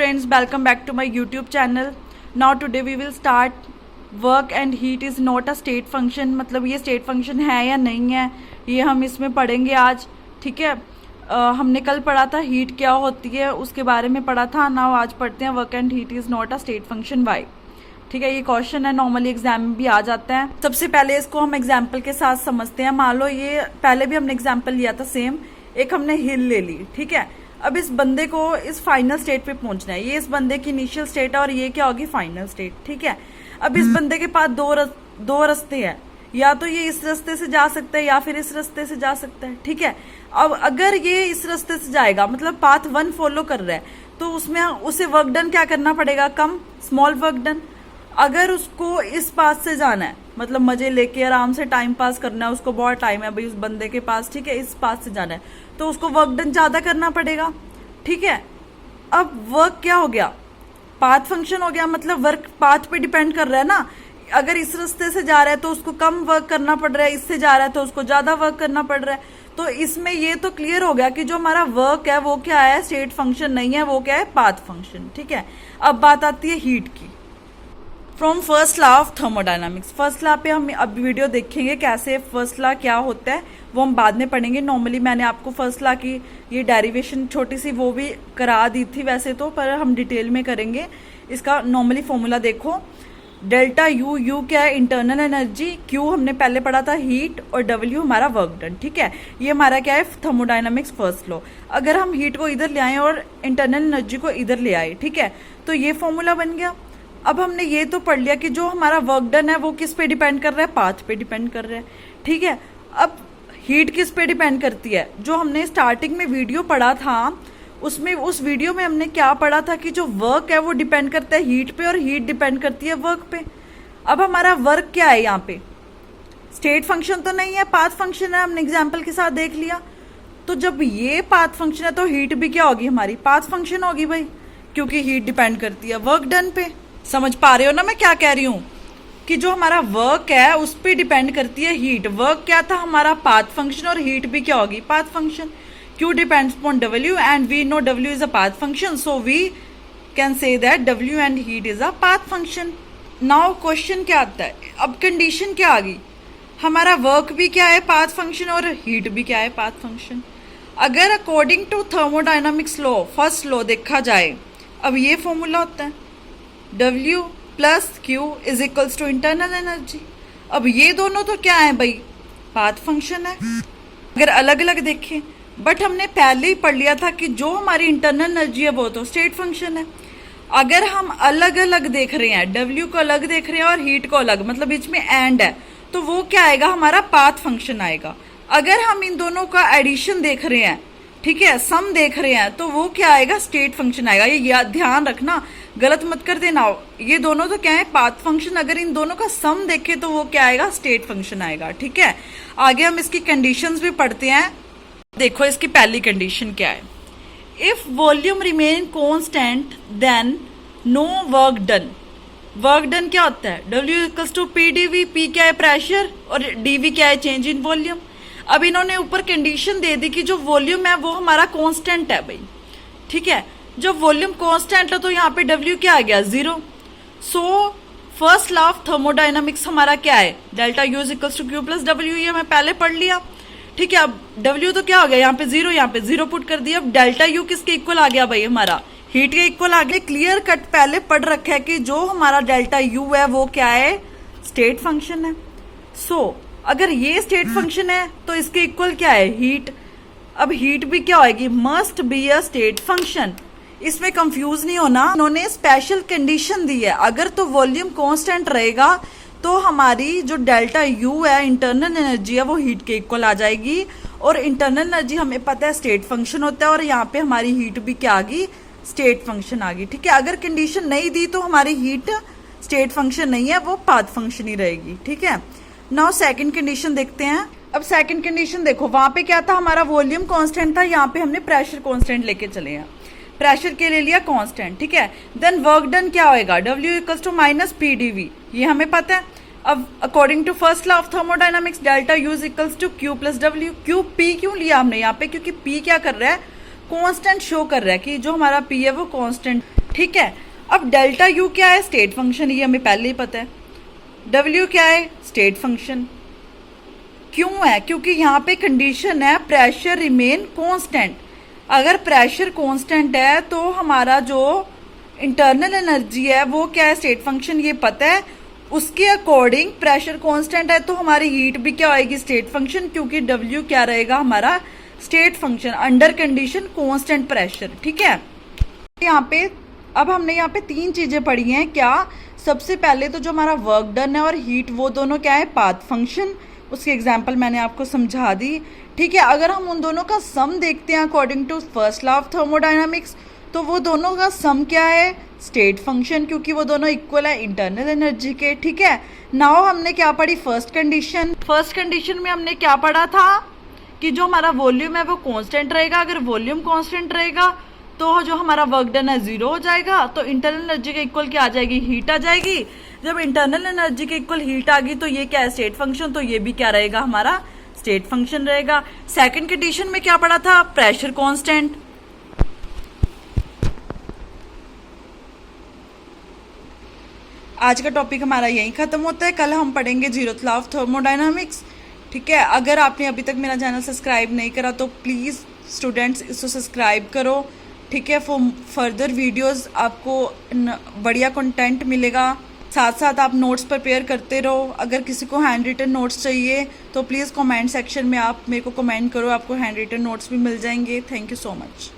friends, welcome back to my YouTube channel. Now today we will start work and heat is not a state function. मतलब ये state function है या नहीं है ये हम इसमें पढ़ेंगे आज. ठीक है. हमने कल पढ़ा था हीट क्या होती है उसके बारे में पढ़ा था. नाउ आज पढ़ते हैं work and heat is not a state function why. ठीक है. ये क्वेश्चन है, नॉर्मली एग्जाम में भी आ जाता है. सबसे पहले इसको हम एग्जाम्पल के साथ समझते हैं. मान लो ये पहले भी हमने एग्जाम्पल लिया था सेम. एक हमने हिल ले ली. ठीक है. अब इस बंदे को इस फाइनल स्टेट पे पहुंचना है. ये इस बंदे की इनिशियल स्टेट है और ये क्या होगी फाइनल स्टेट. ठीक है. अब इस बंदे के पास दो रास्ते हैं. या तो ये इस रास्ते से जा सकता है या फिर इस रास्ते से जा सकता है. ठीक है. अब अगर ये इस रास्ते से जाएगा मतलब पाथ 1 फॉलो कर रहा है तो उसमें उसे वर्क डन क्या करना पड़ेगा, कम, स्मॉल वर्क डन. अगर उसको इस पाथ से जाना है मतलब मजे लेके आराम से टाइम पास करना है, उसको बहुत टाइम है भाई उस बंदे के पास. ठीक है. इस पाथ से जाना है तो उसको वर्क डन ज्यादा करना पड़ेगा. ठीक है. अब वर्क क्या हो गया, पाथ फंक्शन हो गया. मतलब वर्क पाथ पे डिपेंड कर रहा है ना. अगर इस रास्ते से जा रहा है तो उसको कम वर्क करना पड़ रहा है, इससे जा रहा है तो उसको ज्यादा वर्क करना पड़ रहा है. तो इसमें ये तो क्लियर हो गया कि जो हमारा वर्क है वो क्या है, स्टेट फंक्शन नहीं है, वो क्या है, पाथ फंक्शन. ठीक है. अब बात आती है हीट की. From first law of thermodynamics. First law पे हम अब वीडियो देखेंगे कैसे फर्स्ट लॉ क्या होता है, वो हम बाद में पढ़ेंगे. नॉर्मली मैंने आपको फर्स्ट लॉ की ये डेरिवेशन छोटी सी वो भी करा दी थी वैसे तो, पर हम डिटेल में करेंगे. इसका नॉर्मली फॉर्मूला देखो. डेल्टा यू, यू क्या है, इंटरनल एनर्जी, क्यू हमने पहले पढ़ा था हीट, और डब्ल्यू हमारा वर्क डन. ठीक है. ये हमारा क्या है, थर्मोडायनामिक्स फर्स्ट लॉ. अगर हम हीट को इधर ले आए और इंटरनल एनर्जी को इधर ले आए, ठीक है, तो ये फॉर्मूला बन गया. अब हमने ये तो पढ़ लिया कि जो हमारा वर्क डन है वो किस पे डिपेंड कर रहा है, पाथ पे डिपेंड कर रहा है. ठीक है. अब हीट किस पे डिपेंड करती है, जो हमने स्टार्टिंग में वीडियो पढ़ा था उसमें, उस वीडियो में हमने क्या पढ़ा था कि जो वर्क है वो डिपेंड करता है हीट पे और हीट डिपेंड करती है वर्क पे. अब हमारा वर्क क्या है यहाँ पे, स्टेट फंक्शन तो नहीं है, पाथ फंक्शन है. हमने एग्जाम्पल के साथ देख लिया. तो जब ये पाथ फंक्शन है तो हीट भी क्या होगी हमारी, पाथ फंक्शन होगी भाई, क्योंकि हीट डिपेंड करती है वर्क डन पे. समझ पा रहे हो ना मैं क्या कह रही हूँ, कि जो हमारा वर्क है उस पर डिपेंड करती है हीट. वर्क क्या था हमारा, पाथ फंक्शन, और हीट भी क्या होगी, path function. Q depends upon W and we know W is a path function, so we can say that W and heat is a path function. Now question क्या आता है, अब condition क्या आ गई, हमारा वर्क भी क्या है, पाथ फंक्शन, और हीट भी क्या है, पाथ फंक्शन. अगर according to thermodynamics law, first law देखा जाए, अब ये फॉर्मूला होता है W plus Q is equals to internal energy. अब ये दोनों तो क्या है भाई, पाथ फंक्शन है. अगर अलग अलग देखें, बट हमने पहले ही पढ़ लिया था कि जो हमारी इंटरनल एनर्जी है वो तो स्टेट फंक्शन है. अगर हम अलग अलग देख रहे हैं, डब्ल्यू को अलग देख रहे हैं और हीट को अलग, मतलब बीच में एंड है, तो वो क्या आएगा, हमारा पाथ फंक्शन आएगा. अगर हम इन दोनों का एडिशन देख रहे हैं, ठीक है, सम देख रहे हैं, तो वो क्या आएगा, स्टेट फंक्शन आएगा. ये ध्यान रखना, गलत मत कर देना. ये दोनों तो क्या है, पाथ फंक्शन. अगर इन दोनों का सम देखे तो वो क्या आएगा, स्टेट फंक्शन आएगा. ठीक है. आगे हम इसकी कंडीशंस भी पढ़ते हैं. देखो इसकी पहली कंडीशन क्या है, if volume remain constant then no work done. Work done क्या होता है, W equals to P D V. P क्या है, प्रेशर, और dV क्या है, चेंज इन वॉल्यूम. अब इन्होंने ऊपर कंडीशन दे दी कि जो वॉल्यूम है वो हमारा कांस्टेंट है भाई. ठीक है. जब वॉल्यूम कांस्टेंट है तो यहाँ पे W क्या आ गया, 0. So first law of thermodynamics हमारा क्या है, delta U is equals to Q plus W. ये मैं पहले पढ़ लिया. ठीक है. अब W तो क्या हो गया, यहाँ पे 0, यहाँ पे 0 पुट कर दिया. अब डेल्टा यू किसके इक्वल आ गया भाई, हमारा हीट के इक्वल आ गया. क्लियर कट पहले पढ़ रखा है कि जो हमारा डेल्टा यू है वो क्या है, स्टेट फंक्शन है. सो अगर ये स्टेट फंक्शन है तो इसके इक्वल क्या है, हीट. अब हीट भी क्या होगी, must be a state function. इसमें कंफ्यूज नहीं होना, उन्होंने स्पेशल कंडीशन दी है. अगर तो वॉल्यूम कांस्टेंट रहेगा तो हमारी जो डेल्टा यू है, इंटरनल एनर्जी है, वो हीट के इक्वल आ जाएगी. और इंटरनल एनर्जी हमें पता है स्टेट फंक्शन होता है, और यहाँ पे हमारी हीट भी क्या आ गई, स्टेट फंक्शन आ गई. ठीक है. अगर कंडीशन नहीं दी तो हमारी हीट स्टेट फंक्शन नहीं है, वो पाथ फंक्शन ही रहेगी. ठीक है. नाउ सेकंड कंडीशन देखते हैं. अब सेकंड कंडीशन देखो, वहां पे क्या था, हमारा वॉल्यूम कांस्टेंट था, यहाँ पे हमने प्रेशर कांस्टेंट लेके चले हैं. प्रेशर के ले लिया कांस्टेंट. ठीक है. देन वर्क डन क्या होएगा, W equals to minus P D V. ये हमें पता है. अब according to first law of thermodynamics delta U is equals to Q plus W. Q, P क्यों लिया हमने यहाँ पे, क्योंकि पी क्या कर रहा है, कांस्टेंट शो कर रहा है कि जो हमारा पी है वो कांस्टेंट, ठीक है। अब डेल्टा यू क्या है? स्टेट फंक्शन, ये हमें पहले ही पता है। डब्ल्यू क्या है? State function. क्यों है? क्योंकि यहाँ पे कंडीशन है प्रेशर रिमेन कांस्टेंट। अगर प्रेशर कांस्टेंट है तो हमारा जो इंटरनल एनर्जी है वो क्या है? स्टेट फंक्शन, ये पता है। उसके अकॉर्डिंग प्रेशर कांस्टेंट है तो हमारी हीट भी क्या होएगी? स्टेट फंक्शन, क्योंकि डब्ल्यू क्या रहेगा? हमारा state function under condition constant pressure, ठीक है। यहाँ पे अब हमने यहाँ पे 3 चीजें पढ़ी हैं। क्या? सबसे पहले तो जो हमारा वर्क डन है और हीट, वो दोनों क्या है? Path function. उसकी एग्जांपल मैंने आपको समझा दी, ठीक है। अगर हम उन दोनों का सम देखते हैं according to first law of thermodynamics, तो वो दोनों का सम क्या है? स्टेट फंक्शन, क्योंकि वो दोनों इक्वल है इंटरनल एनर्जी के, ठीक है। नाउ हमने क्या पढ़ी? First condition. फर्स्ट कंडीशन में हमने क्या पढ़ा था कि जो हमारा वॉल्यूम है वो कांस्टेंट रहेगा। अगर वॉल्यूम कांस्टेंट रहेगा तो जो हमारा वर्क डन है 0 हो जाएगा, तो इंटरनल एनर्जी के इक्वल क्या आ जाएगी? हीट आ जाएगी। जब इंटरनल एनर्जी के इक्वल हीट आ गई तो ये क्या है? स्टेट फंक्शन, तो ये भी क्या रहेगा? हमारा स्टेट फंक्शन रहेगा। सेकंड कंडीशन में क्या पढ़ा था? Pressure constant. आज का टॉपिक हमारा यहीं खत्म होता है। कल हम पढ़ेंगे 0th लॉ ऑफ थर्मोडायनामिक्स, ठीक है। अगर आपने अभी तक मेरा चैनल सब्सक्राइब नहीं करा तो प्लीज़ स्टूडेंट्स इसको सब्सक्राइब करो, ठीक है। फॉर फर्दर वीडियोस आपको बढ़िया कंटेंट मिलेगा। साथ साथ आप नोट्स प्रिपेयर करते रहो। अगर किसी को हैंड रिटन नोट्स चाहिए तो प्लीज़ कमेंट सेक्शन में आप मेरे को कमेंट करो, आपको हैंड रिटन नोट्स भी मिल जाएंगे। Thank you so much.